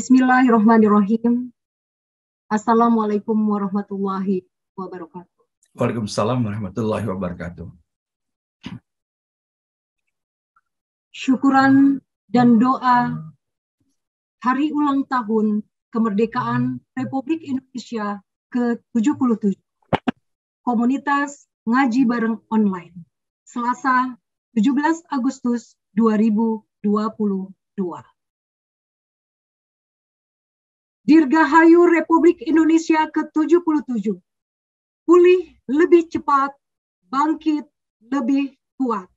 Bismillahirrahmanirrahim. Assalamualaikum warahmatullahi wabarakatuh. Waalaikumsalam warahmatullahi wabarakatuh. Syukuran dan doa hari ulang tahun kemerdekaan Republik Indonesia ke-77. Komunitas Ngaji Bareng Online. Selasa 17 Agustus 2022. Dirgahayu Republik Indonesia ke-77. Pulih lebih cepat, bangkit lebih kuat.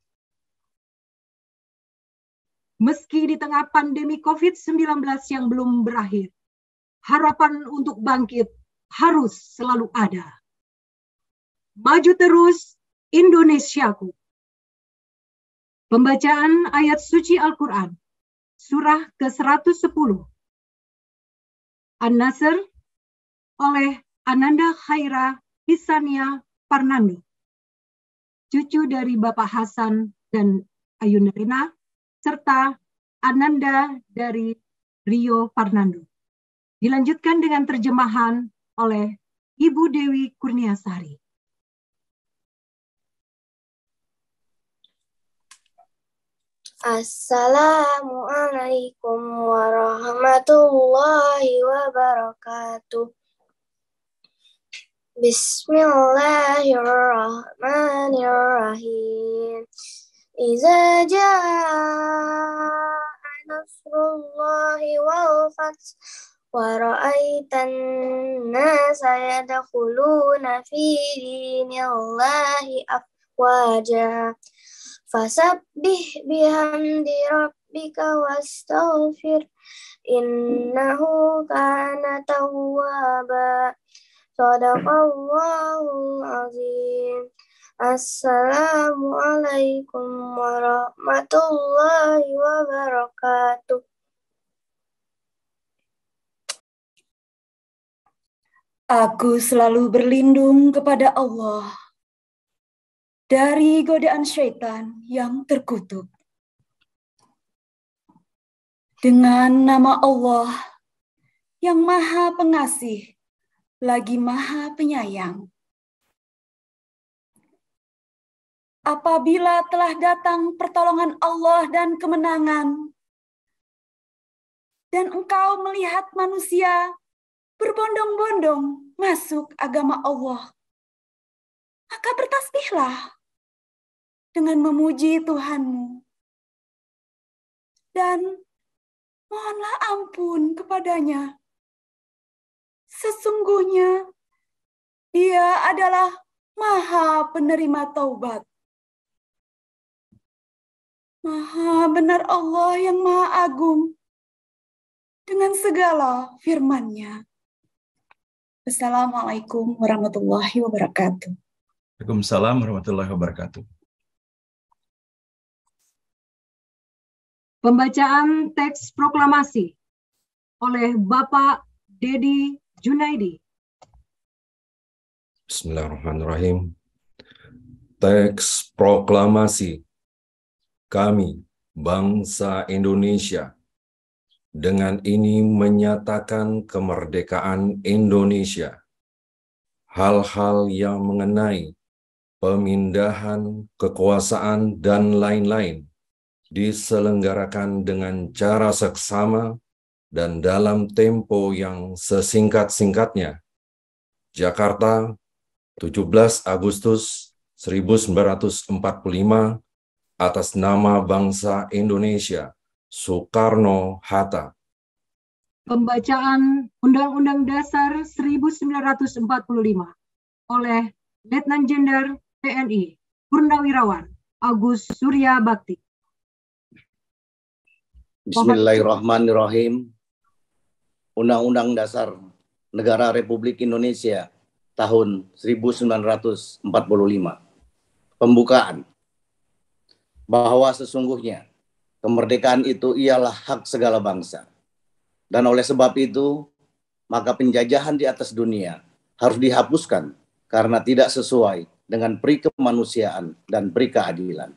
Meski di tengah pandemi COVID-19 yang belum berakhir, harapan untuk bangkit harus selalu ada. Maju terus, Indonesiaku. Pembacaan ayat suci Al-Quran, surah ke-110. An-Nasr oleh Ananda Khaira Hisania Parnando, cucu dari Bapak Hasan dan Ayunda Rina, serta Ananda dari Rio Parnando. Dilanjutkan dengan terjemahan oleh Ibu Dewi Kurniasari. Assalamualaikum warahmatullahi wabarakatuh. Bismillahirrahmanirrahim. Iza jaa nasrullahi wal fath wa ra'aitan nasa yadkhuluna fi dinillahi afwaja. Fasabbih bihamdi rabbika wastaghfir innahu kana tawwaba. Shadaqallahul azim. Assalamualaikum warahmatullahi wabarakatuh. Aku selalu berlindung kepada Allah dari godaan syaitan yang terkutuk. Dengan nama Allah yang Maha Pengasih lagi Maha Penyayang. Apabila telah datang pertolongan Allah dan kemenangan, dan engkau melihat manusia berbondong-bondong masuk agama Allah, maka bertasbihlah dengan memuji Tuhanmu dan mohonlah ampun kepadanya. Sesungguhnya Dia adalah Maha Penerima Taubat. Maha benar Allah yang Maha Agung dengan segala firman-Nya. Assalamualaikum warahmatullahi wabarakatuh. Waalaikumsalam warahmatullahi wabarakatuh. Pembacaan teks proklamasi oleh Bapak Dedi Junaidi. Bismillahirrahmanirrahim. Teks proklamasi. Kami, bangsa Indonesia, dengan ini menyatakan kemerdekaan Indonesia. Hal-hal yang mengenai pemindahan kekuasaan dan lain-lain diselenggarakan dengan cara seksama dan dalam tempo yang sesingkat-singkatnya. Jakarta, 17 Agustus 1945, atas nama bangsa Indonesia, Soekarno-Hatta. Pembacaan Undang-Undang Dasar 1945 oleh Letnan Jenderal TNI Purnawirawan Agus Surya Bakti. Bismillahirrahmanirrahim. Undang-Undang Dasar Negara Republik Indonesia tahun 1945. Pembukaan. Bahwa sesungguhnya kemerdekaan itu ialah hak segala bangsa. Dan oleh sebab itu, maka penjajahan di atas dunia harus dihapuskan karena tidak sesuai dengan peri kemanusiaan dan peri keadilan.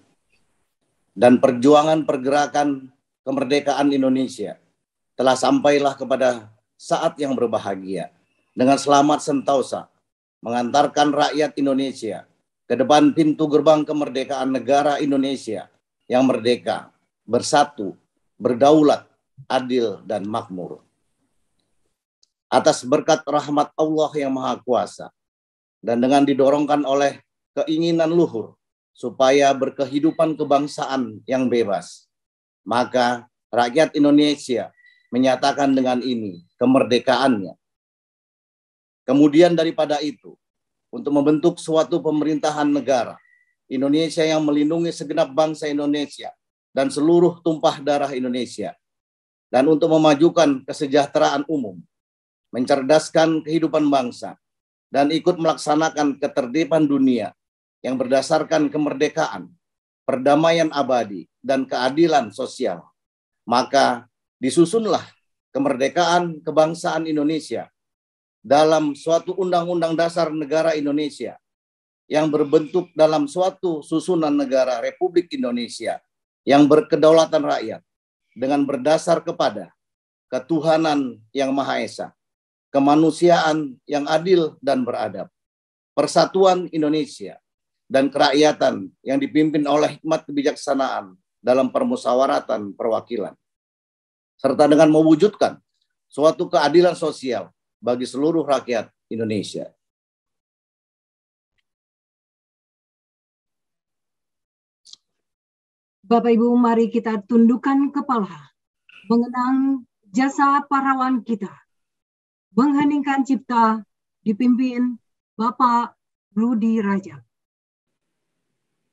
Dan perjuangan pergerakan kemerdekaan Indonesia telah sampailah kepada saat yang berbahagia dengan selamat sentosa mengantarkan rakyat Indonesia ke depan pintu gerbang kemerdekaan negara Indonesia yang merdeka, bersatu, berdaulat, adil, dan makmur. Atas berkat rahmat Allah yang Maha Kuasa dan dengan didorongkan oleh keinginan luhur supaya berkehidupan kebangsaan yang bebas, maka rakyat Indonesia menyatakan dengan ini kemerdekaannya. Kemudian daripada itu, untuk membentuk suatu pemerintahan negara Indonesia yang melindungi segenap bangsa Indonesia dan seluruh tumpah darah Indonesia, dan untuk memajukan kesejahteraan umum, mencerdaskan kehidupan bangsa, dan ikut melaksanakan ketertiban dunia yang berdasarkan kemerdekaan, perdamaian abadi, dan keadilan sosial, maka disusunlah kemerdekaan kebangsaan Indonesia dalam suatu Undang-Undang Dasar Negara Indonesia yang berbentuk dalam suatu susunan negara Republik Indonesia yang berkedaulatan rakyat dengan berdasar kepada ketuhanan yang Maha Esa, kemanusiaan yang adil dan beradab, persatuan Indonesia, dan kerakyatan yang dipimpin oleh hikmat kebijaksanaan dalam permusyawaratan perwakilan, serta dengan mewujudkan suatu keadilan sosial bagi seluruh rakyat Indonesia. Bapak Ibu, mari kita tundukkan kepala, mengenang jasa pahlawan kita, mengheningkan cipta dipimpin Bapak Rudi Rajab.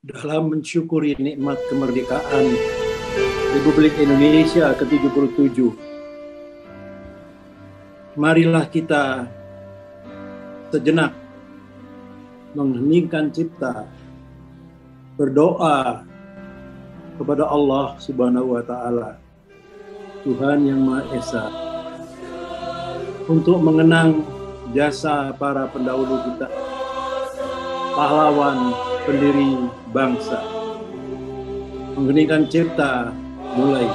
Dalam mensyukuri nikmat kemerdekaan Republik Indonesia ke-77, marilah kita sejenak mengheningkan cipta, berdoa kepada Allah Subhanahu wa Ta'ala, Tuhan yang Maha Esa, untuk mengenang jasa para pendahulu kita, pahlawan pendiri bangsa. Mengheningkan cipta mulai.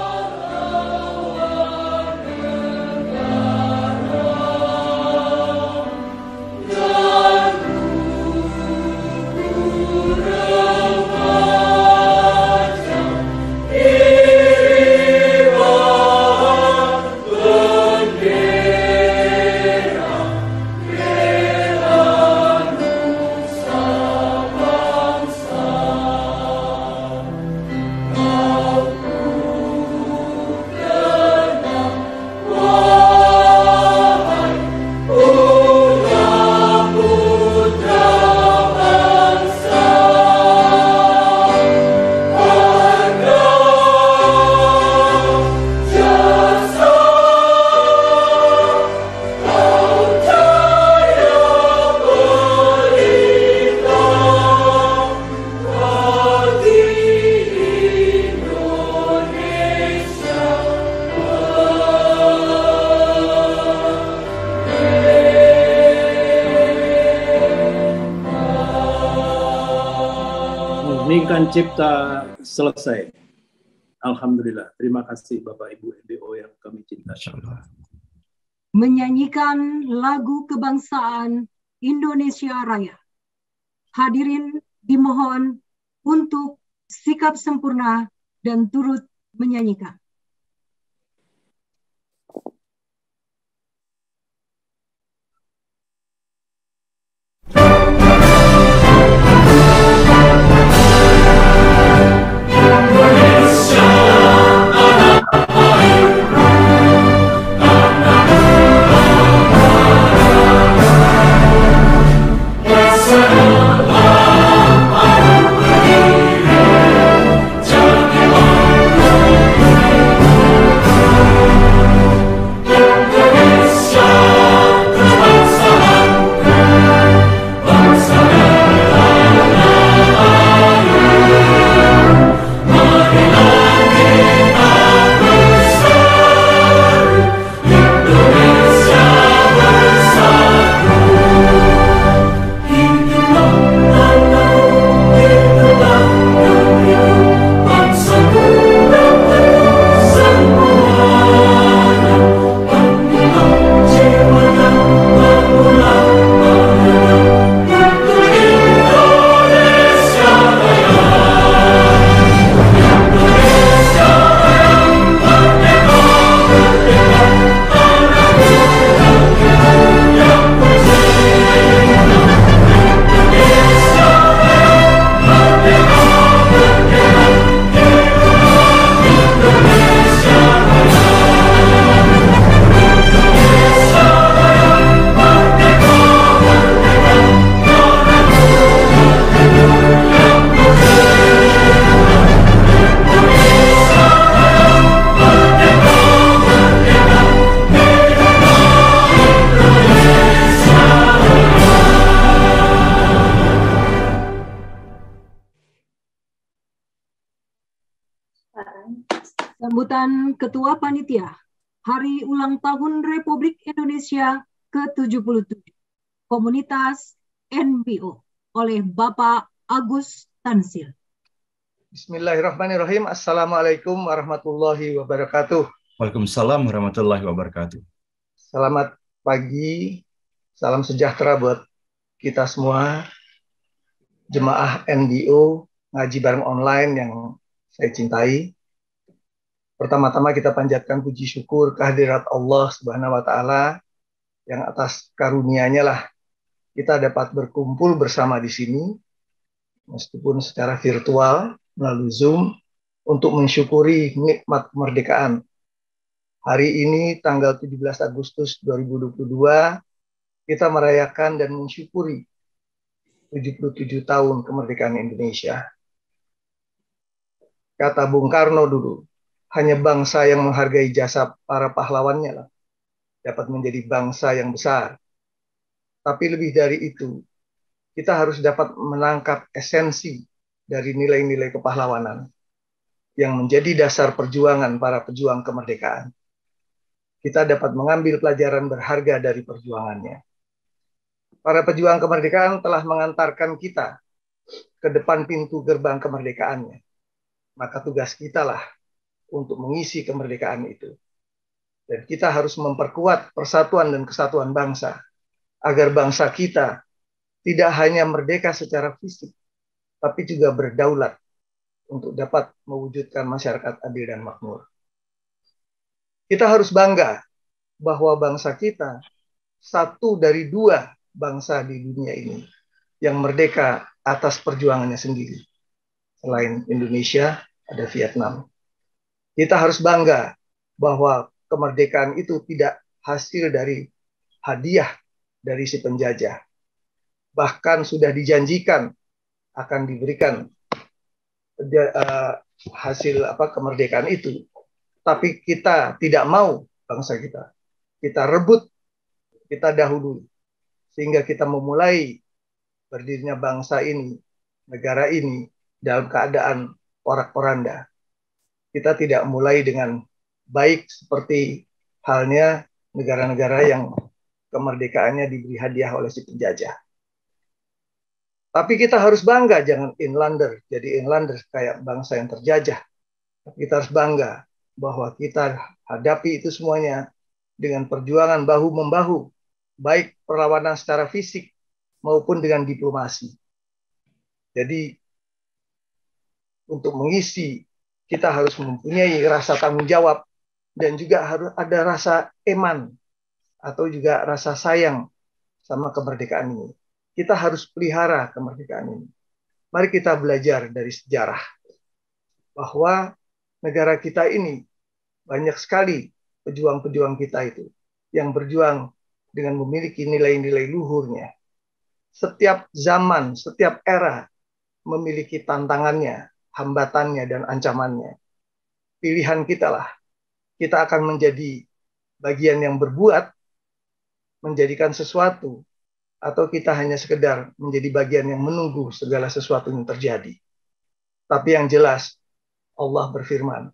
Mengheningkan cipta selesai. Alhamdulillah. Terima kasih Bapak Ibu MBO yang kami cintai. Menyanyikan lagu kebangsaan Indonesia Raya. Hadirin dimohon untuk sikap sempurna dan turut menyanyikan. Jangan Sambutan Ketua Panitia Hari Ulang Tahun Republik Indonesia ke-77 Komunitas NBO oleh Bapak Agus Tansil. Bismillahirrahmanirrahim. Assalamualaikum warahmatullahi wabarakatuh. Waalaikumsalam warahmatullahi wabarakatuh. Selamat pagi, salam sejahtera buat kita semua, jemaah NBO ngaji bareng online yang saya cintai. Pertama-tama kita panjatkan puji syukur kehadirat Allah Subhanahu wa Ta'ala yang atas karunia-Nya lah kita dapat berkumpul bersama di sini, meskipun secara virtual melalui Zoom, untuk mensyukuri nikmat kemerdekaan. Hari ini tanggal 17 Agustus 2022 kita merayakan dan mensyukuri 77 tahun kemerdekaan Indonesia. Kata Bung Karno dulu, hanya bangsa yang menghargai jasa para pahlawannya lah dapat menjadi bangsa yang besar. Tapi lebih dari itu, kita harus dapat menangkap esensi dari nilai-nilai kepahlawanan yang menjadi dasar perjuangan para pejuang kemerdekaan. Kita dapat mengambil pelajaran berharga dari perjuangannya. Para pejuang kemerdekaan telah mengantarkan kita ke depan pintu gerbang kemerdekaannya. Maka tugas kita lah untuk mengisi kemerdekaan itu. Dan kita harus memperkuat persatuan dan kesatuan bangsa, agar bangsa kita tidak hanya merdeka secara fisik, tapi juga berdaulat untuk dapat mewujudkan masyarakat adil dan makmur. Kita harus bangga bahwa bangsa kita satu dari dua bangsa di dunia ini yang merdeka atas perjuangannya sendiri. Selain Indonesia, ada Vietnam. Kita harus bangga bahwa kemerdekaan itu tidak hasil dari hadiah dari si penjajah. Bahkan sudah dijanjikan akan diberikan hasil kemerdekaan itu. Tapi kita tidak mau bangsa kita. Kita rebut, kita dahului. Sehingga kita memulai berdirinya bangsa ini, negara ini, dalam keadaan porak-poranda. Kita tidak mulai dengan baik seperti halnya negara-negara yang kemerdekaannya diberi hadiah oleh si penjajah. Tapi kita harus bangga, jangan inlander, jadi inlander kayak bangsa yang terjajah. Tapi kita harus bangga bahwa kita hadapi itu semuanya dengan perjuangan bahu-membahu, baik perlawanan secara fisik maupun dengan diplomasi. Jadi untuk mengisi, kita harus mempunyai rasa tanggung jawab dan juga harus ada rasa eman atau juga rasa sayang sama kemerdekaan ini. Kita harus pelihara kemerdekaan ini. Mari kita belajar dari sejarah bahwa negara kita ini banyak sekali pejuang-pejuang kita itu yang berjuang dengan memiliki nilai-nilai luhurnya. Setiap zaman, setiap era memiliki tantangannya, hambatannya, dan ancamannya. Pilihan kita lah. Kita akan menjadi bagian yang berbuat, menjadikan sesuatu, atau kita hanya sekedar menjadi bagian yang menunggu segala sesuatu yang terjadi. Tapi yang jelas, Allah berfirman,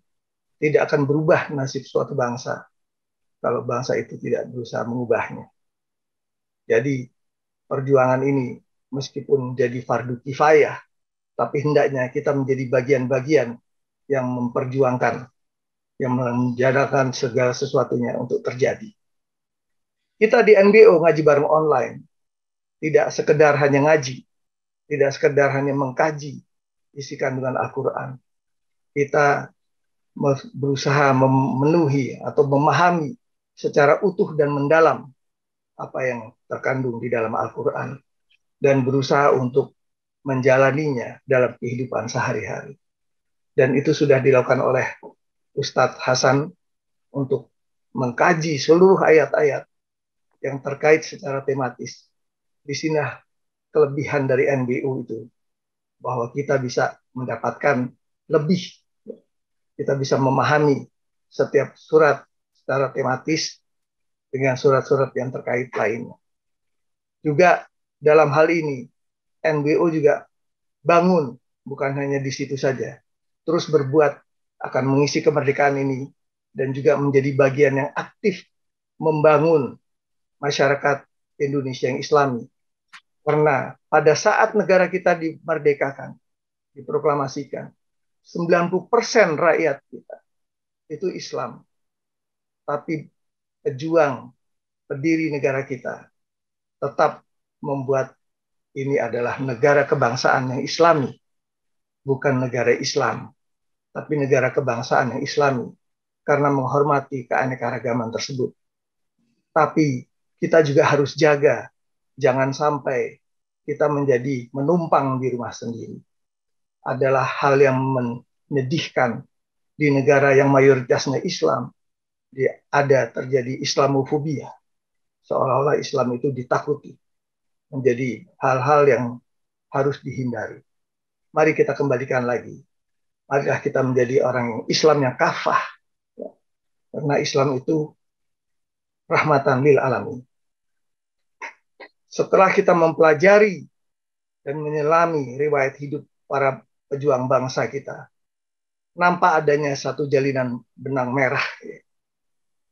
tidak akan berubah nasib suatu bangsa kalau bangsa itu tidak berusaha mengubahnya. Jadi perjuangan ini meskipun jadi fardu kifayah, tapi hendaknya kita menjadi bagian-bagian yang memperjuangkan, yang menjadikan segala sesuatunya untuk terjadi. Kita di NBO ngaji bareng online, tidak sekedar hanya ngaji, tidak sekedar hanya mengkaji isi kandungan Al-Quran. Kita berusaha memenuhi atau memahami secara utuh dan mendalam apa yang terkandung di dalam Al-Quran dan berusaha untuk menjalaninya dalam kehidupan sehari-hari. Dan itu sudah dilakukan oleh Ustadz Hasan untuk mengkaji seluruh ayat-ayat yang terkait secara tematis. Di sini kelebihan dari NBU itu, bahwa kita bisa mendapatkan lebih, kita bisa memahami setiap surat secara tematis dengan surat-surat yang terkait lainnya. Juga dalam hal ini, NBU juga bangun, bukan hanya di situ saja, terus berbuat akan mengisi kemerdekaan ini dan juga menjadi bagian yang aktif membangun masyarakat Indonesia yang Islami. Karena pada saat negara kita dimerdekakan, diproklamasikan, 90% rakyat kita itu Islam. Tapi pejuang pendiri negara kita tetap membuat ini adalah negara kebangsaan yang Islami, bukan negara Islam, tapi negara kebangsaan yang Islami, karena menghormati keanekaragaman tersebut. Tapi kita juga harus jaga, jangan sampai kita menjadi menumpang di rumah sendiri. Adalah hal yang menyedihkan di negara yang mayoritasnya Islam, ada terjadi Islamofobia, seolah-olah Islam itu ditakuti, menjadi hal-hal yang harus dihindari. Mari kita kembalikan lagi. Marilah kita menjadi orang Islam yang kafah. Karena Islam itu rahmatan lil alamin. Setelah kita mempelajari dan menyelami riwayat hidup para pejuang bangsa kita, nampak adanya satu jalinan benang merah.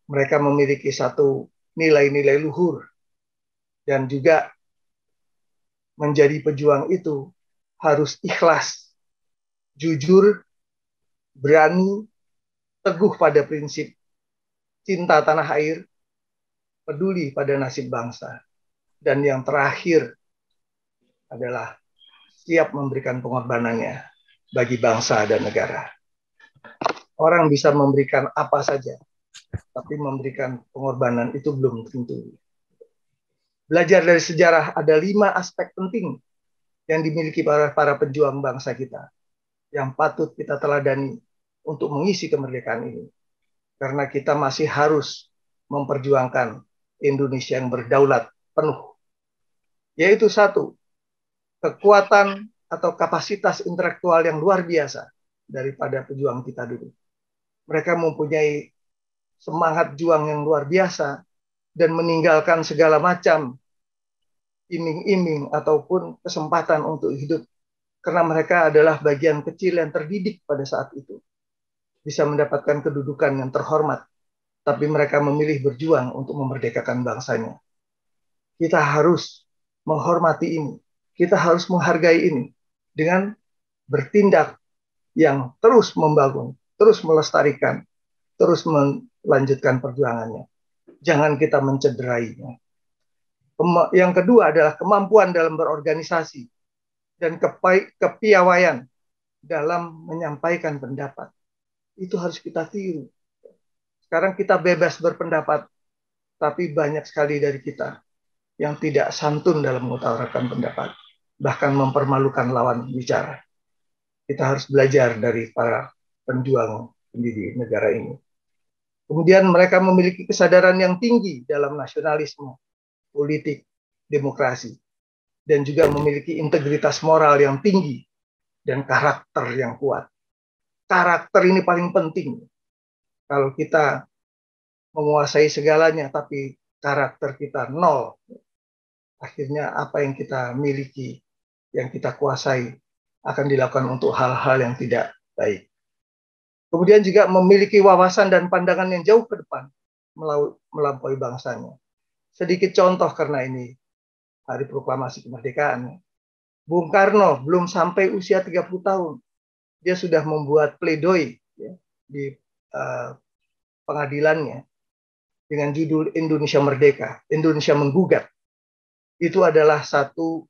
Mereka memiliki satu nilai-nilai luhur. Dan juga menjadi pejuang itu harus ikhlas, jujur, berani, teguh pada prinsip cinta tanah air, peduli pada nasib bangsa. Dan yang terakhir adalah siap memberikan pengorbanannya bagi bangsa dan negara. Orang bisa memberikan apa saja, tapi memberikan pengorbanan itu belum tentu. Belajar dari sejarah, ada 5 aspek penting yang dimiliki para pejuang bangsa kita yang patut kita teladani untuk mengisi kemerdekaan ini. Karena kita masih harus memperjuangkan Indonesia yang berdaulat penuh. Yaitu 1, kekuatan atau kapasitas intelektual yang luar biasa daripada pejuang kita dulu. Mereka mempunyai semangat juang yang luar biasa dan meninggalkan segala macam iming-iming ataupun kesempatan untuk hidup. Karena mereka adalah bagian kecil yang terdidik pada saat itu. Bisa mendapatkan kedudukan yang terhormat. Tapi mereka memilih berjuang untuk memerdekakan bangsanya. Kita harus menghormati ini. Kita harus menghargai ini. Dengan bertindak yang terus membangun, terus melestarikan, terus melanjutkan perjuangannya. Jangan kita mencederainya. Yang kedua adalah kemampuan dalam berorganisasi dan kepiawaian dalam menyampaikan pendapat. Itu harus kita tiru. Sekarang kita bebas berpendapat, tapi banyak sekali dari kita yang tidak santun dalam mengutarakan pendapat, bahkan mempermalukan lawan bicara. Kita harus belajar dari para penjuang pendiri negara ini. Kemudian mereka memiliki kesadaran yang tinggi dalam nasionalisme, politik, demokrasi, dan juga memiliki integritas moral yang tinggi dan karakter yang kuat. Karakter ini paling penting. Kalau kita menguasai segalanya, tapi karakter kita nol, akhirnya apa yang kita miliki, yang kita kuasai, akan dilakukan untuk hal-hal yang tidak baik. Kemudian juga memiliki wawasan dan pandangan yang jauh ke depan, melampaui bangsanya. Sedikit contoh karena ini hari proklamasi kemerdekaan. Bung Karno belum sampai usia 30 tahun. Dia sudah membuat pledoi di pengadilannya dengan judul Indonesia Merdeka, Indonesia Menggugat. Itu adalah satu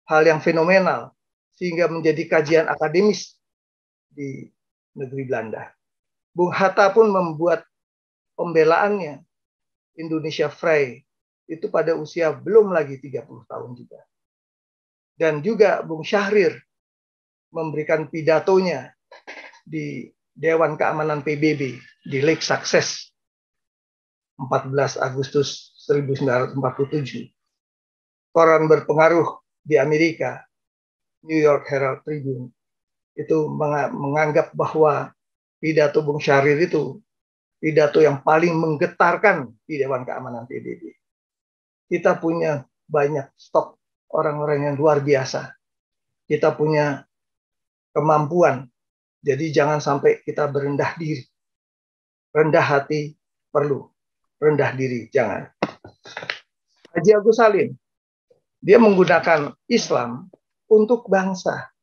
hal yang fenomenal sehingga menjadi kajian akademis di negeri Belanda. Bung Hatta pun membuat pembelaannya Indonesia Vrij itu pada usia belum lagi 30 tahun juga. Dan juga Bung Syahrir memberikan pidatonya di Dewan Keamanan PBB di Lake Success 14 Agustus 1947. Koran berpengaruh di Amerika, New York Herald Tribune, itu menganggap bahwa pidato Bung Syahrir itu pidato yang paling menggetarkan di Dewan Keamanan PBB. Kita punya banyak stok orang-orang yang luar biasa. Kita punya kemampuan Jadi jangan sampai kita berendah diri. Rendah hati perlu, rendah diri jangan. Haji Agus Salim, dia menggunakan Islam untuk bangsa.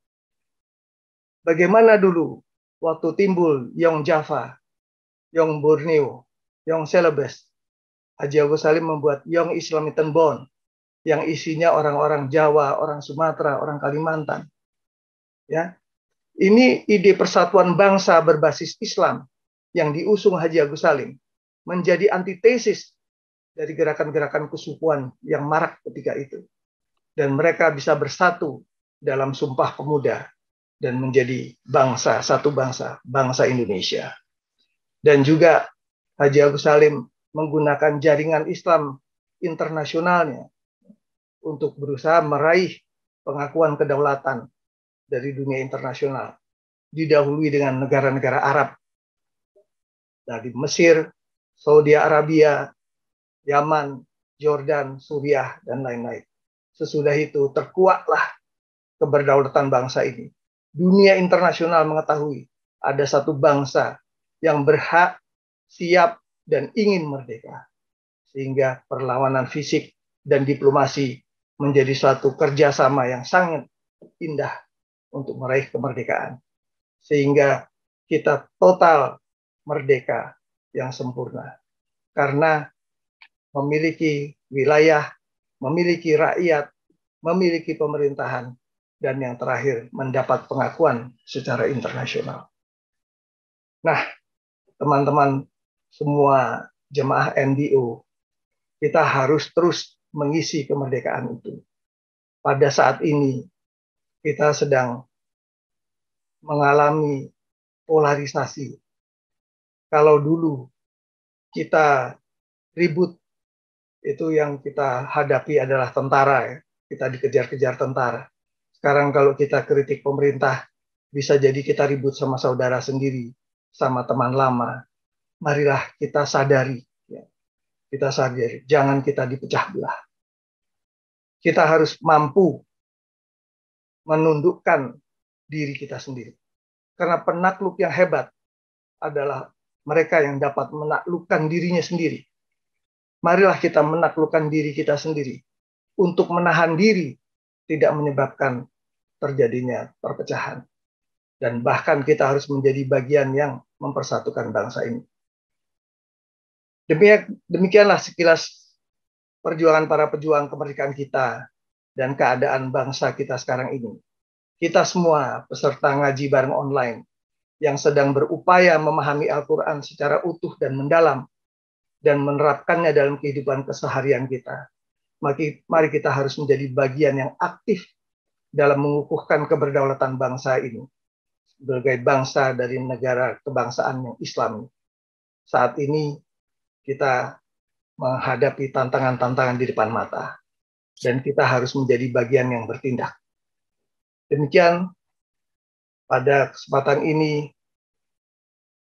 Bagaimana dulu waktu timbul Yong Java, Yong Borneo, Yong Celebes, Haji Agus Salim membuat Yong Islamitan Bond yang isinya orang-orang Jawa, orang Sumatera, orang Kalimantan. Ya, ini ide persatuan bangsa berbasis Islam yang diusung Haji Agus Salim menjadi antitesis dari gerakan-gerakan kesukuan yang marak ketika itu. Dan mereka bisa bersatu dalam Sumpah Pemuda dan menjadi bangsa, satu bangsa, bangsa Indonesia. Dan juga Haji Agus Salim menggunakan jaringan Islam internasionalnya untuk berusaha meraih pengakuan kedaulatan dari dunia internasional, didahului dengan negara-negara Arab, dari Mesir, Saudi Arabia, Yaman, Jordan, Suriah, dan lain-lain. Sesudah itu terkuatlah keberdaulatan bangsa ini. Dunia internasional mengetahui ada satu bangsa yang berhak, siap, dan ingin merdeka. Sehingga perlawanan fisik dan diplomasi menjadi suatu kerjasama yang sangat indah untuk meraih kemerdekaan. Sehingga kita total merdeka yang sempurna. Karena memiliki wilayah, memiliki rakyat, memiliki pemerintahan, dan yang terakhir mendapat pengakuan secara internasional. Nah, teman-teman semua jemaah NBO, kita harus terus mengisi kemerdekaan itu. Pada saat ini, kita sedang mengalami polarisasi. Kalau dulu kita ribut, itu yang kita hadapi adalah tentara, ya. Kita dikejar-kejar tentara. Sekarang kalau kita kritik pemerintah, bisa jadi kita ribut sama saudara sendiri, sama teman lama. Marilah kita sadari, ya. Kita sadari, jangan kita dipecah belah. Kita harus mampu menundukkan diri kita sendiri. Karena penakluk yang hebat adalah mereka yang dapat menaklukkan dirinya sendiri. Marilah kita menaklukkan diri kita sendiri. Untuk menahan diri tidak menyebabkan terjadinya perpecahan. Dan bahkan kita harus menjadi bagian yang mempersatukan bangsa ini. Demikianlah sekilas perjuangan para pejuang kemerdekaan kita dan keadaan bangsa kita sekarang ini. Kita semua peserta ngaji bareng online yang sedang berupaya memahami Al-Quran secara utuh dan mendalam dan menerapkannya dalam kehidupan keseharian kita. Mari kita harus menjadi bagian yang aktif dalam mengukuhkan keberdaulatan bangsa ini sebagai bangsa dari negara kebangsaan yang Islam. Saat ini kita menghadapi tantangan-tantangan di depan mata dan kita harus menjadi bagian yang bertindak. Demikian pada kesempatan ini,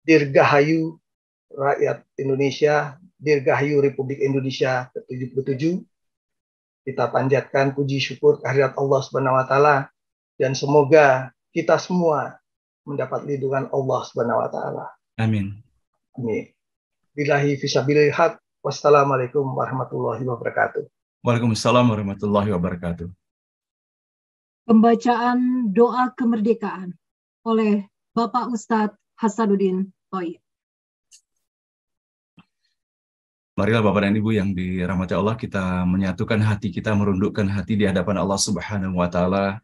Dirgahayu rakyat Indonesia, Dirgahayu Republik Indonesia ke-77. Kita panjatkan puji syukur kehadirat Allah Subhanahu wa taala dan semoga kita semua mendapat lindungan Allah Subhanahu wa taala. Amin. Amin. Billahi fisabilil haq. Wassalamualaikum warahmatullahi wabarakatuh. Waalaikumsalam warahmatullahi wabarakatuh. Pembacaan doa kemerdekaan oleh Bapak Ustadz Hasanuddin Thoyib. Marilah Bapak dan Ibu yang dirahmati Allah, kita menyatukan hati kita, merundukkan hati di hadapan Allah Subhanahu wa taala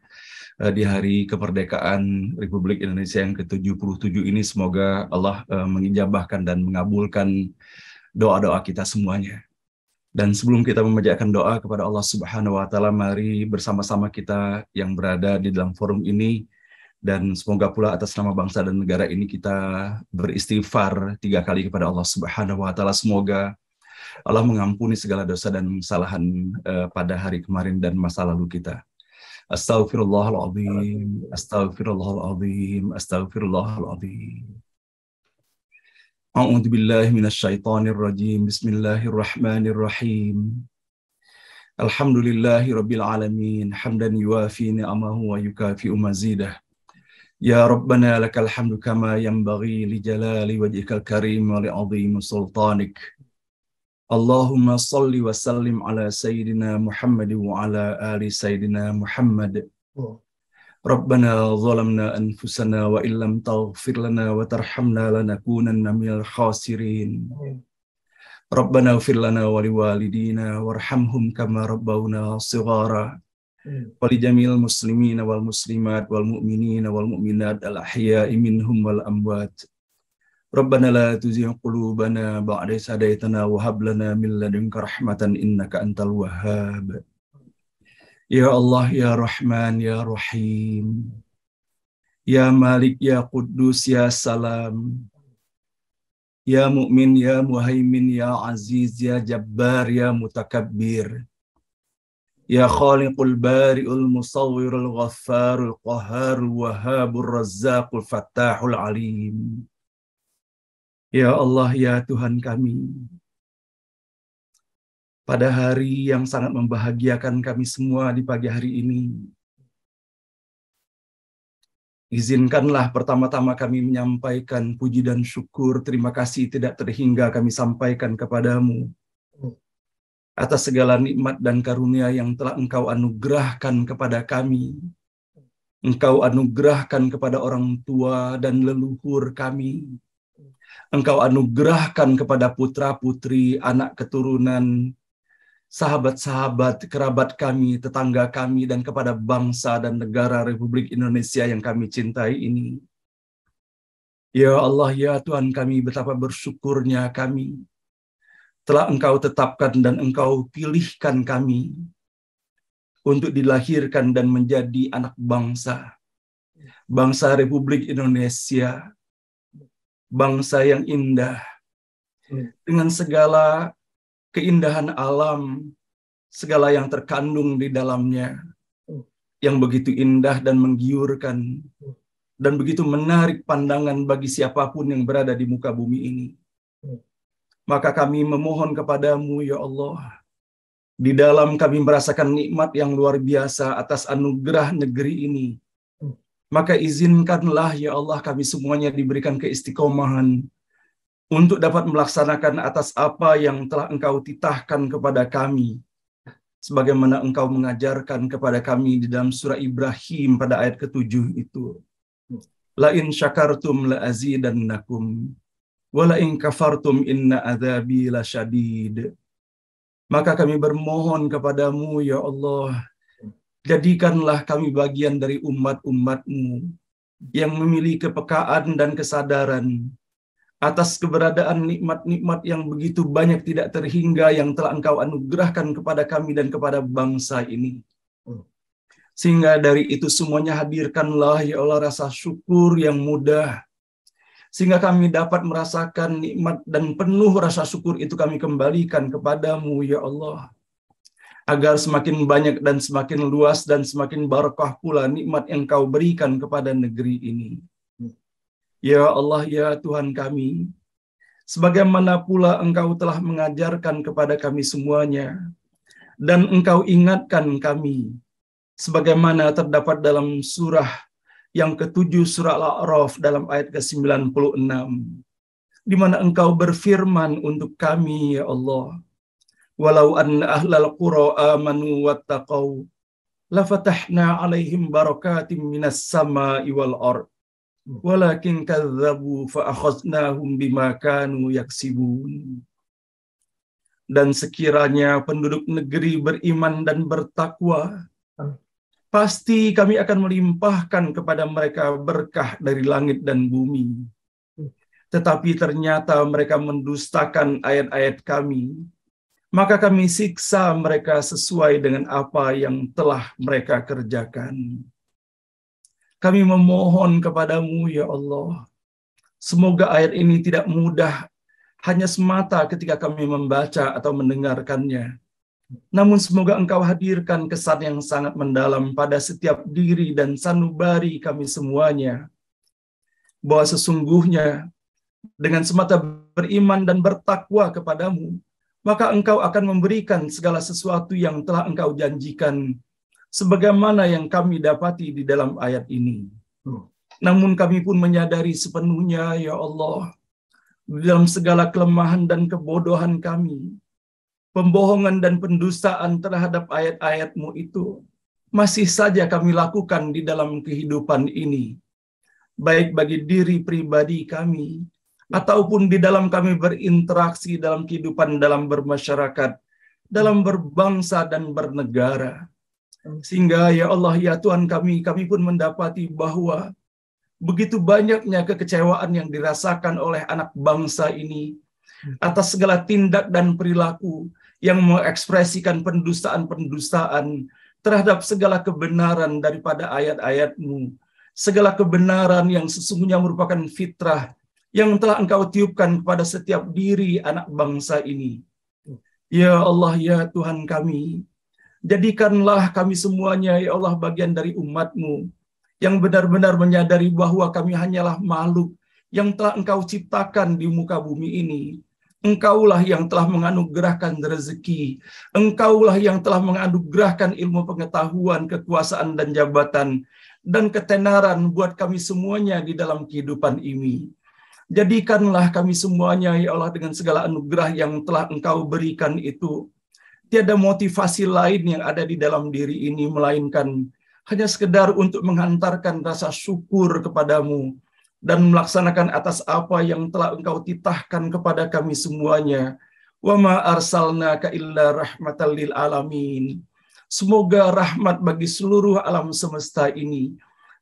di hari kemerdekaan Republik Indonesia yang ke-77 ini. Semoga Allah mengijabahkan dan mengabulkan doa-doa kita semuanya. Dan sebelum kita memanjatkan doa kepada Allah Subhanahu wa taala, mari bersama-sama kita yang berada di dalam forum ini dan semoga pula atas nama bangsa dan negara ini kita beristighfar 3 kali kepada Allah Subhanahu wa taala. Semoga Allah mengampuni segala dosa dan kesalahan pada hari kemarin dan masa lalu kita. Astaghfirullahaladzim, astaghfirullahaladzim, astaghfirullahaladzim. A'udzu billahi minasyaitonir rajim. Bismillahirrahmanirrahim. Alhamdulillahi rabbil alamin, hamdan yuwafi ni'amahu wa yukafi'u mazidah. Ya Rabbana lakal hamdu kama yanbaghi li jalali wajhikal karim wa li 'azimi sultanik. Allahumma salli wa sallim ala Sayyidina Muhammad wa ala ali Sayyidina Muhammad. Rabbana zalamna anfusana wa illam taghfir lana wa tarhamna lanakunanna minal khasirin. Rabbana ighfir lana wa liwalidina warhamhum kama rabbawna shighara. Wa li jamil muslimina wal muslimat wal mu'minina wal mu'minat al ahya'i minhum wal amwat. Rabbana la tuzigh qulubana ba'da idh hadaytana wa hab lana min ladunka rahmatan innaka antal wahhab. Ya Allah, ya Rahman, ya Rahim, ya Malik, ya Quddus, ya Salam, ya Mu'min, ya Muhaimin, ya Aziz, ya Jabbar, ya Mutakabbir, ya Khaliqul Bari'ul Musawwirul Ghaffarul Qahharul Wahhabur Razzaqul Fattahul Alim. Ya Allah, ya Tuhan kami, pada hari yang sangat membahagiakan kami semua di pagi hari ini, izinkanlah pertama-tama kami menyampaikan puji dan syukur, terima kasih tidak terhingga kami sampaikan kepadamu atas segala nikmat dan karunia yang telah Engkau anugerahkan kepada kami. Engkau anugerahkan kepada orang tua dan leluhur kami. Engkau anugerahkan kepada putra-putri, anak keturunan, sahabat-sahabat, kerabat kami, tetangga kami, dan kepada bangsa dan negara Republik Indonesia yang kami cintai ini. Ya Allah, ya Tuhan kami, betapa bersyukurnya kami telah Engkau tetapkan dan Engkau pilihkan kami untuk dilahirkan dan menjadi anak bangsa. Bangsa Republik Indonesia, bangsa yang indah, dengan segala keindahan alam, segala yang terkandung di dalamnya, yang begitu indah dan menggiurkan, dan begitu menarik pandangan bagi siapapun yang berada di muka bumi ini. Maka kami memohon kepadamu, ya Allah, di dalam kami merasakan nikmat yang luar biasa atas anugerah negeri ini. Maka izinkanlah, ya Allah, kami semuanya diberikan keistiqomahan untuk dapat melaksanakan atas apa yang telah Engkau titahkan kepada kami, sebagaimana Engkau mengajarkan kepada kami di dalam surah Ibrahim pada ayat ke-7 itu. La in syakartum la azidannakum wa la in kafartum inna adzabi lasyadid. Maka kami bermohon kepadamu, ya Allah, jadikanlah kami bagian dari umat-umat-Mu yang memiliki kepekaan dan kesadaran atas keberadaan nikmat-nikmat yang begitu banyak tidak terhingga yang telah Engkau anugerahkan kepada kami dan kepada bangsa ini. Sehingga dari itu semuanya hadirkanlah, ya Allah, rasa syukur yang mudah, sehingga kami dapat merasakan nikmat dan penuh rasa syukur itu kami kembalikan kepadamu, ya Allah, agar semakin banyak dan semakin luas dan semakin barakah pula nikmat yang Kau berikan kepada negeri ini. Ya Allah, ya Tuhan kami, sebagaimana pula Engkau telah mengajarkan kepada kami semuanya, dan Engkau ingatkan kami, sebagaimana terdapat dalam surah yang ke-7 surah Al-A'raf dalam ayat ke-96, di mana Engkau berfirman untuk kami, ya Allah, walau anna ahlal qura amanu wattaqau lafatahna alaihim barakatim minas sama'i wal ard walakin kadzabu fa akhadnahum bima kanu yaksibun. Dan sekiranya penduduk negeri beriman dan bertakwa, pasti kami akan melimpahkan kepada mereka berkah dari langit dan bumi. Tetapi ternyata mereka mendustakan ayat-ayat kami, maka kami siksa mereka sesuai dengan apa yang telah mereka kerjakan. Kami memohon kepadamu, ya Allah, semoga ayat ini tidak mudah hanya semata ketika kami membaca atau mendengarkannya, namun semoga Engkau hadirkan kesan yang sangat mendalam pada setiap diri dan sanubari kami semuanya, bahwa sesungguhnya dengan semata beriman dan bertakwa kepadamu, maka Engkau akan memberikan segala sesuatu yang telah Engkau janjikan, sebagaimana yang kami dapati di dalam ayat ini. Namun kami pun menyadari sepenuhnya, ya Allah, dalam segala kelemahan dan kebodohan kami, pembohongan dan pendustaan terhadap ayat-ayat-Mu itu masih saja kami lakukan di dalam kehidupan ini, baik bagi diri pribadi kami, ataupun di dalam kami berinteraksi dalam kehidupan dalam bermasyarakat, dalam berbangsa dan bernegara. Sehingga ya Allah, ya Tuhan kami pun mendapati bahwa begitu banyaknya kekecewaan yang dirasakan oleh anak bangsa ini atas segala tindak dan perilaku yang mengekspresikan pendustaan-pendustaan terhadap segala kebenaran daripada ayat-ayat-Mu, segala kebenaran yang sesungguhnya merupakan fitrah yang telah Engkau tiupkan kepada setiap diri anak bangsa ini. Ya Allah, ya Tuhan kami, jadikanlah kami semuanya, ya Allah, bagian dari umat-Mu yang benar-benar menyadari bahwa kami hanyalah makhluk yang telah Engkau ciptakan di muka bumi ini. Engkaulah yang telah menganugerahkan rezeki. Engkaulah yang telah menganugerahkan ilmu pengetahuan, kekuasaan dan jabatan, dan ketenaran buat kami semuanya di dalam kehidupan ini. Jadikanlah kami semuanya, ya Allah, dengan segala anugerah yang telah Engkau berikan itu, tiada motivasi lain yang ada di dalam diri ini, melainkan hanya sekedar untuk menghantarkan rasa syukur kepadamu dan melaksanakan atas apa yang telah Engkau titahkan kepada kami semuanya. Wa ma arsalnaka illa rahmatan lil alamin. Semoga rahmat bagi seluruh alam semesta ini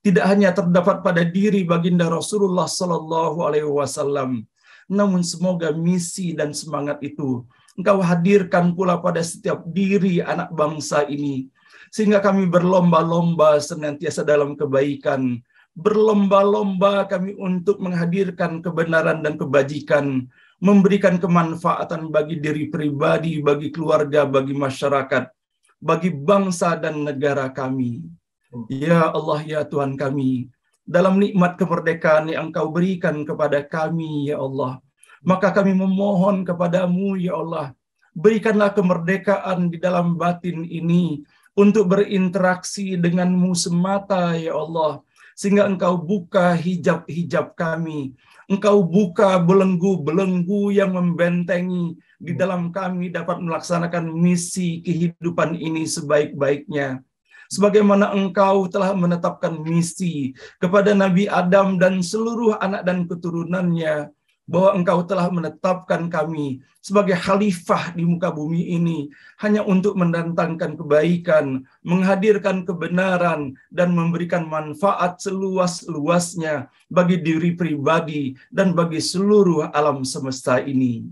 tidak hanya terdapat pada diri baginda Rasulullah sallallahu alaihi wasallam, namun semoga misi dan semangat itu Engkau hadirkan pula pada setiap diri anak bangsa ini, sehingga kami berlomba-lomba senantiasa dalam kebaikan, berlomba-lomba kami untuk menghadirkan kebenaran dan kebajikan, memberikan kemanfaatan bagi diri pribadi, bagi keluarga, bagi masyarakat, bagi bangsa dan negara kami. Ya Allah, ya Tuhan kami, dalam nikmat kemerdekaan yang Engkau berikan kepada kami, ya Allah, maka kami memohon kepadamu, ya Allah, berikanlah kemerdekaan di dalam batin ini untuk berinteraksi denganmu semata, ya Allah, sehingga Engkau buka hijab-hijab kami, Engkau buka belenggu-belenggu yang membentengi di dalam kami dapat melaksanakan misi kehidupan ini sebaik-baiknya. Sebagaimana Engkau telah menetapkan misi kepada Nabi Adam dan seluruh anak dan keturunannya, bahwa Engkau telah menetapkan kami sebagai khalifah di muka bumi ini hanya untuk mendatangkan kebaikan, menghadirkan kebenaran, dan memberikan manfaat seluas-luasnya bagi diri pribadi dan bagi seluruh alam semesta ini.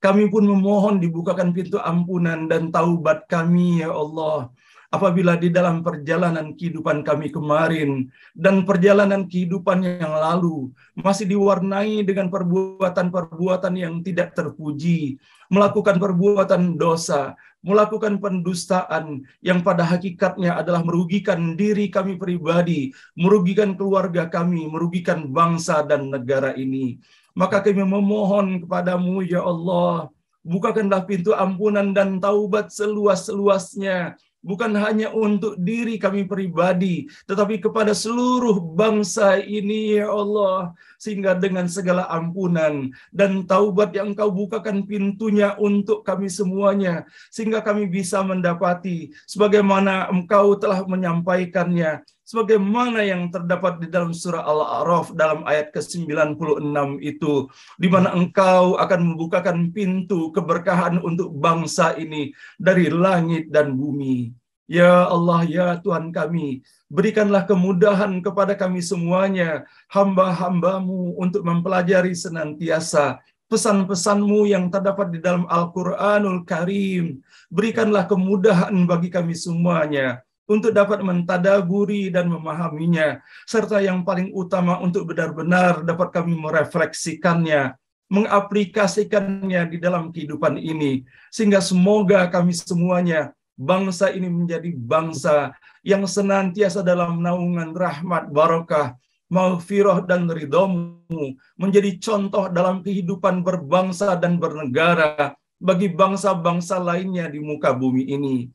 Kami pun memohon dibukakan pintu ampunan dan taubat kami, ya Allah, apabila di dalam perjalanan kehidupan kami kemarin dan perjalanan kehidupan yang lalu masih diwarnai dengan perbuatan-perbuatan yang tidak terpuji, melakukan perbuatan dosa, melakukan pendustaan yang pada hakikatnya adalah merugikan diri kami pribadi, merugikan keluarga kami, merugikan bangsa dan negara ini. Maka kami memohon kepadamu, ya Allah, bukakanlah pintu ampunan dan taubat seluas-luasnya, bukan hanya untuk diri kami pribadi, tetapi kepada seluruh bangsa ini, ya Allah, sehingga dengan segala ampunan dan taubat yang Engkau bukakan pintunya untuk kami semuanya, sehingga kami bisa mendapati sebagaimana Engkau telah menyampaikannya, sebagaimana yang terdapat di dalam surah Al-A'raf dalam ayat ke-96 itu, di mana Engkau akan membukakan pintu keberkahan untuk bangsa ini dari langit dan bumi. Ya Allah, ya Tuhan kami, berikanlah kemudahan kepada kami semuanya, hamba-hambamu, untuk mempelajari senantiasa pesan-pesan-Mu yang terdapat di dalam Al-Quranul Karim. Berikanlah kemudahan bagi kami semuanya untuk dapat mentadaburi dan memahaminya, serta yang paling utama untuk benar-benar dapat kami merefleksikannya, mengaplikasikannya di dalam kehidupan ini, sehingga semoga kami semuanya, bangsa ini menjadi bangsa yang senantiasa dalam naungan rahmat, barakah, maghfirah dan ridho-Mu, menjadi contoh dalam kehidupan berbangsa dan bernegara bagi bangsa-bangsa lainnya di muka bumi ini.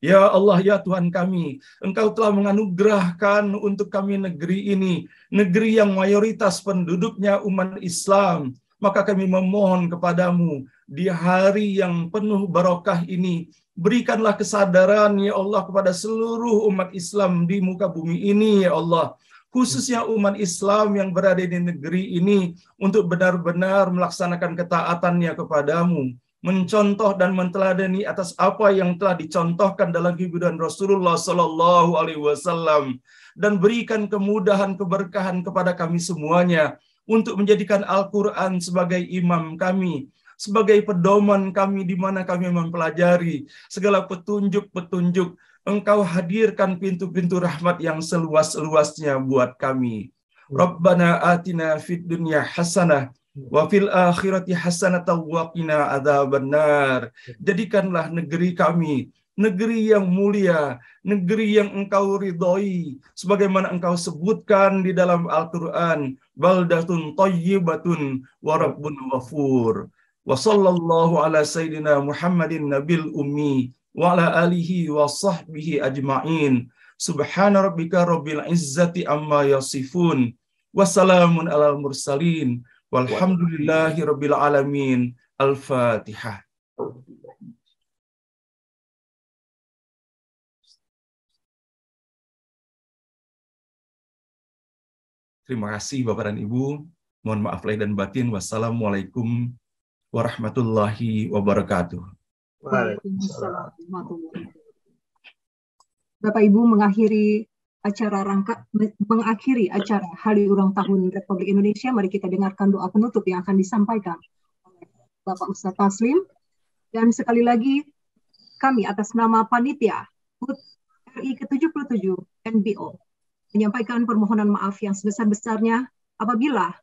Ya Allah, ya Tuhan kami, Engkau telah menganugerahkan untuk kami negeri ini, negeri yang mayoritas penduduknya umat Islam. Maka kami memohon kepadamu, di hari yang penuh barokah ini, berikanlah kesadaran, ya Allah, kepada seluruh umat Islam di muka bumi ini, ya Allah. Khususnya umat Islam yang berada di negeri ini, untuk benar-benar melaksanakan ketaatannya kepadamu, mencontoh dan menteladani atas apa yang telah dicontohkan dalam kehidupan Rasulullah Sallallahu Alaihi Wasallam, dan berikan kemudahan keberkahan kepada kami semuanya untuk menjadikan Al-Quran sebagai imam kami, sebagai pedoman kami di mana kami mempelajari segala petunjuk-petunjuk. Engkau hadirkan pintu-pintu rahmat yang seluas-luasnya buat kami. Rabbana atina fid dunya hasanah wa fil akhirati hasanatan wa qina adzabannar. Jadikanlah negeri kami negeri yang mulia, negeri yang Engkau ridhoi, sebagaimana Engkau sebutkan di dalam Al-Quran, baldatun thayyibatun wa rabbun ghafur. Wa sallallahu ala sayyidina Muhammadin nabil ummi wa ala alihi wa sahbihi ajma'in. Subhana rabbika rabbil izzati amma yasifun. Wassalamun alal mursalin. Walhamdulillahi rabbil alamin. Al-Fatihah. Terima kasih Bapak dan Ibu. Mohon maaf lahir dan batin. Wassalamualaikum warahmatullahi wabarakatuh. Waalaikumsalam. Bapak Ibu mengakhiri acara hari ulang tahun Republik Indonesia. Mari kita dengarkan doa penutup yang akan disampaikan oleh Bapak Ustadz Taslim. Dan sekali lagi kami atas nama panitia HUT RI ke-77 NBO menyampaikan permohonan maaf yang sebesar-besarnya apabila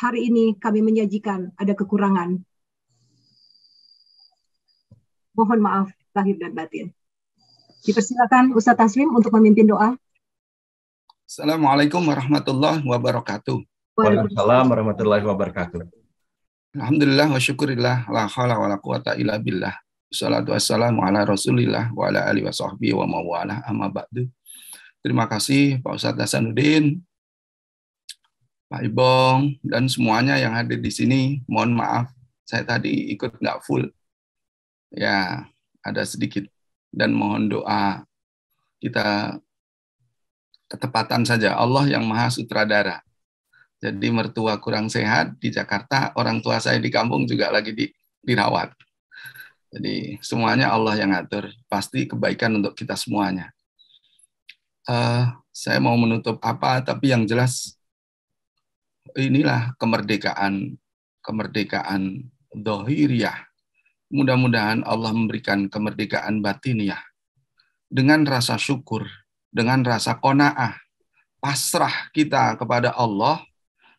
hari ini kami menyajikan ada kekurangan. Mohon maaf lahir dan batin. Dipersilakan Ustadz Taslim untuk memimpin doa. Assalamualaikum warahmatullahi wabarakatuh. Waalaikumsalam warahmatullahi wabarakatuh. Alhamdulillah wa syukurillah la haula wa la quwata illa billah. Wassalatu wassalamu ala Rasulillah wa ala alihi wa sahbihi wa mawalah amma ba'du. Terima kasih Pak Ustadz Hasanuddin, Pak Ibong, dan semuanya yang hadir di sini. Mohon maaf, saya tadi ikut nggak full. Ya, ada sedikit. Dan mohon doa kita ketepatan saja. Allah yang Maha Sutradara. Jadi mertua kurang sehat di Jakarta, orang tua saya di kampung juga lagi dirawat. Jadi semuanya Allah yang ngatur. Pasti kebaikan untuk kita semuanya. Saya mau menutup apa, tapi yang jelas inilah kemerdekaan dhahiriyah. Mudah-mudahan Allah memberikan kemerdekaan batiniyah dengan rasa syukur, dengan rasa qanaah, pasrah kita kepada Allah.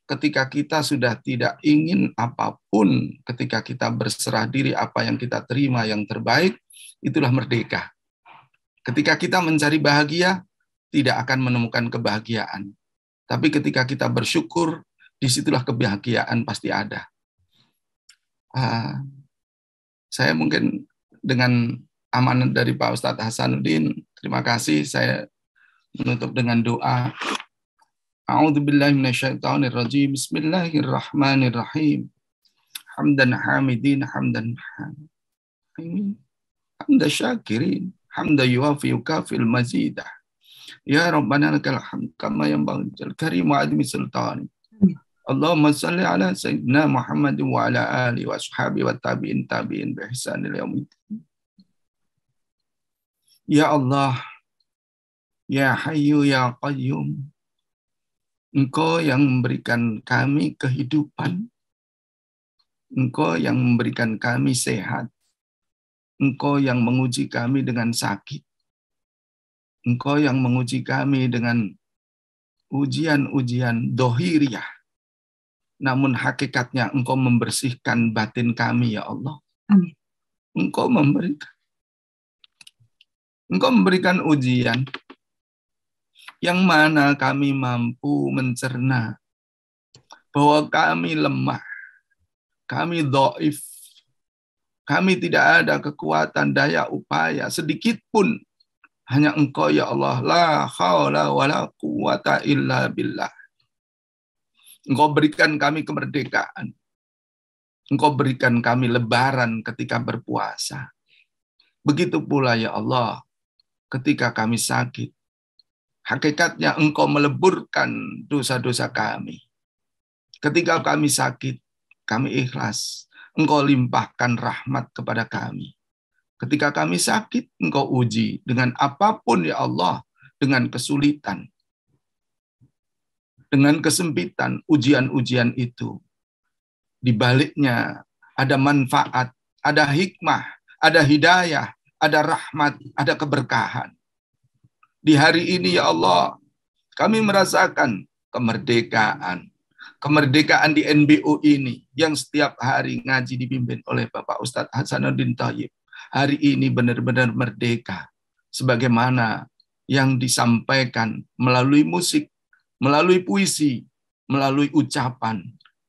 Ketika kita sudah tidak ingin apapun, ketika kita berserah diri apa yang kita terima yang terbaik, itulah merdeka. Ketika kita mencari bahagia, tidak akan menemukan kebahagiaan. Tapi ketika kita bersyukur, disitulah kebahagiaan pasti ada. Saya mungkin dengan amanat dari Pak Ustadz Hasanuddin, terima kasih, saya menutup dengan doa. A'udzubillahi minasyaitonirrajim. Bismillahirrahmanirrahim. Hamdan hamidin, hamdan syakirin, hamdan yuwafi yukafil mazidah. Ya Rabbana lakal hamd kama yanbaghi lil karim wa admi sultani. Allahumma salli ala sayyidina Muhammad wa ala alihi wa ashabihi wa tabi'in bi ihsan ila yaumiddin. Ya Allah, ya Hayyu ya Qayyum, Engkau yang memberikan kami kehidupan, Engkau yang memberikan kami sehat, Engkau yang menguji kami dengan sakit, Engkau yang menguji kami dengan ujian-ujian dhahiriyah. Namun hakikatnya Engkau membersihkan batin kami, ya Allah. Amin. Engkau memberikan ujian yang mana kami mampu mencerna bahwa kami lemah, kami dhaif, Kami tidak ada kekuatan, daya, upaya, sedikit pun. Hanya Engkau ya Allah. La haula wa la quwata illa billah. Engkau berikan kami kemerdekaan. Engkau berikan kami lebaran ketika berpuasa. Begitu pula ya Allah, ketika kami sakit. Hakikatnya Engkau meleburkan dosa-dosa kami. Ketika kami sakit, kami ikhlas. Engkau limpahkan rahmat kepada kami. Ketika kami sakit, Engkau uji dengan apapun ya Allah, dengan kesulitan, dengan kesempitan, ujian-ujian itu. Di baliknya ada manfaat, ada hikmah, ada hidayah, ada rahmat, ada keberkahan. Di hari ini ya Allah, kami merasakan kemerdekaan. Kemerdekaan di NBO ini yang setiap hari ngaji dipimpin oleh Bapak Ustadz Hasanuddin Thayyib. Hari ini benar-benar merdeka. Sebagaimana yang disampaikan melalui musik, melalui puisi, melalui ucapan.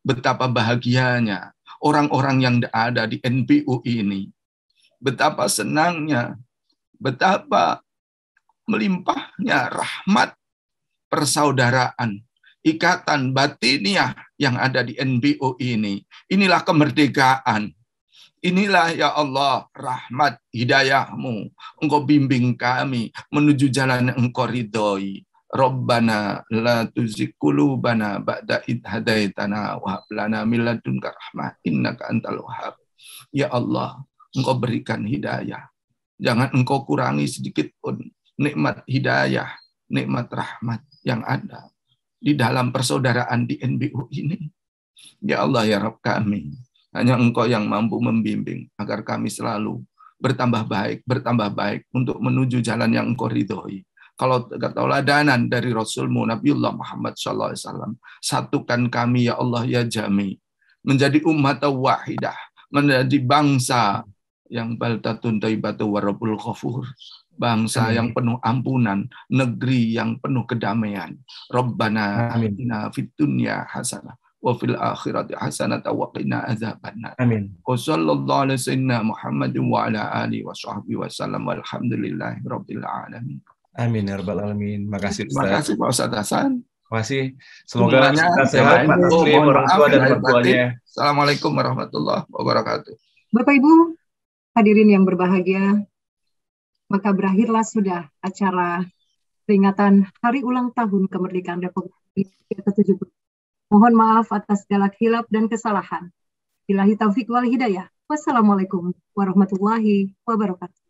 Betapa bahagianya orang-orang yang ada di NBO ini. Betapa senangnya, betapa melimpahnya rahmat persaudaraan, ikatan batiniah yang ada di NBO ini. Inilah kemerdekaan. Inilah ya Allah rahmat hidayahmu. Engkau bimbing kami menuju jalan yang Engkau ridhoi. Rabbana la tuzigh qulubana ba'da idh hadaitana wa hab lana min ladunka rahmah innaka antal wahhab. Ya Allah, Engkau berikan hidayah. Jangan Engkau kurangi sedikit pun nikmat hidayah, nikmat rahmat yang ada di dalam persaudaraan di NBO ini. Ya Allah ya Rabb kami, hanya Engkau yang mampu membimbing agar kami selalu bertambah baik untuk menuju jalan yang Engkau ridhoi. Kalau keteladanan dari Rasulmu Nabiullah Muhammad SAW, satukan kami ya Allah ya Jami, menjadi umat wahidah, menjadi bangsa yang baldatun thayyibatu wa rabbul ghafur. Bangsa yang penuh ampunan, negeri yang penuh kedamaian. Rabbana atina fid dunya hasanah wa fil akhirati hasanah wa qina adzabannar. Amin. Wa sallallahu alaihi sayyidina Muhammadin wa ala alihi wa sahbihi wa sallam walhamdulillahi rabbil alamin. Amin ya rabbal alamin. Makasih Ustaz. Terima kasih Pak Ustadz Hasan. Makasih. Semoga sehat Pak Taslim, orang tua dan mertuanya. Assalamualaikum warahmatullahi wabarakatuh. Bapak Ibu hadirin yang berbahagia, maka berakhirlah sudah acara peringatan Hari Ulang Tahun Kemerdekaan Republik Indonesia ke-70. Mohon maaf atas segala khilaf dan kesalahan. Billahi taufiq wal hidayah. Wassalamualaikum warahmatullahi wabarakatuh.